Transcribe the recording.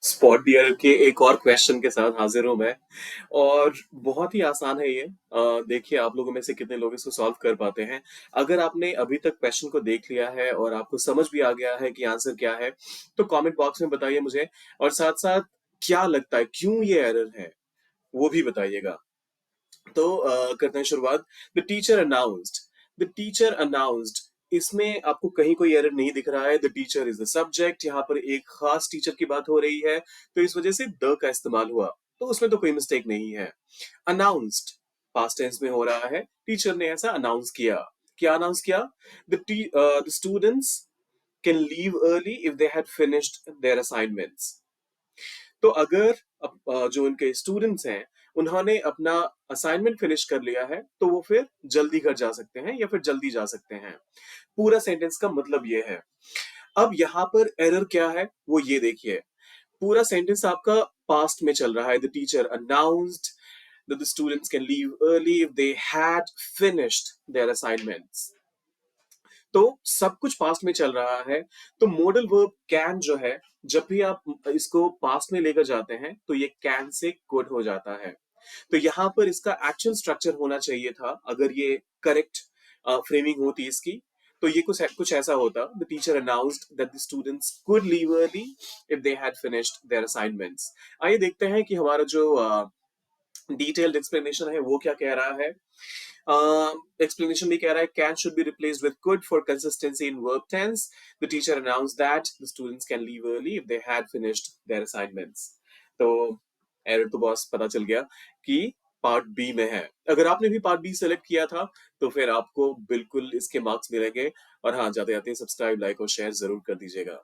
Spot dear के एक और क्वेश्चन के साथ हाजिर हूं मैं। और बहुत ही आसान है ये। देखिए आप लोगों में से कितने लोग इसको सॉल्व कर पाते हैं। अगर आपने अभी तक क्वेश्चन को देख लिया है और आपको समझ भी आ गया है कि आंसर क्या है, तो कमेंट बॉक्स में बताइए मुझे। और साथ साथ क्या लगता है क्यों ये एरर है, वो भी बताइएगा। तो करते हैं शुरुआत। द टीचर अनाउंस्ड इसमें आपको कहीं कोई एरर नहीं दिख रहा है। The teacher is the subject, यहाँ पर एक खास टीचर की बात हो रही है, तो इस वजह से द का इस्तेमाल हुआ, तो उसमें तो कोई मिस्टेक नहीं है। अनाउंस्ड पास्ट टेंस में हो रहा है, टीचर ने ऐसा अनाउंस किया। क्या अनाउंस किया? The students can leave early if they had finished their assignments. तो अगर जो उनके स्टूडेंट्स हैं उन्होंने अपना असाइनमेंट फिनिश कर लिया है, तो वो फिर जल्दी घर जा सकते हैं या फिर जल्दी जा सकते हैं। पूरा सेंटेंस का मतलब ये है। अब यहाँ पर एरर क्या है वो ये देखिए। पूरा सेंटेंस आपका पास्ट में चल रहा है। The teacher announced that the students can leave early if they had finished their assignments. तो सब कुछ पास्ट में चल रहा है। तो मोडल वर्ब कैन जो है, जब भी आप इसको पास्ट में लेकर जाते हैं तो ये कैन से कुड हो जाता है। तो यहां पर इसका एक्चुअल स्ट्रक्चर होना चाहिए था, अगर ये करेक्ट फ्रेमिंग होती इसकी। तो ये कुछ ऐसा होता। The teacher announced that the students could leave early if they had finished their assignments. आइए देखते हैं कि हमारा जो डिटेल्ड एक्सप्लेनेशन है वो क्या कह रहा है। Explanation भी कह रहा है can should be replaced with could for consistency in verb tense. The teacher announced that the students can leave early if they had finished their assignments. तो एरर तो बॉस पता चल गया कि पार्ट बी में है। अगर आपने भी पार्ट बी सेलेक्ट किया था तो फिर आपको बिल्कुल इसके मार्क्स मिलेंगे। और हाँ, जाते जाते सब्सक्राइब, लाइक और शेयर जरूर कर दीजिएगा।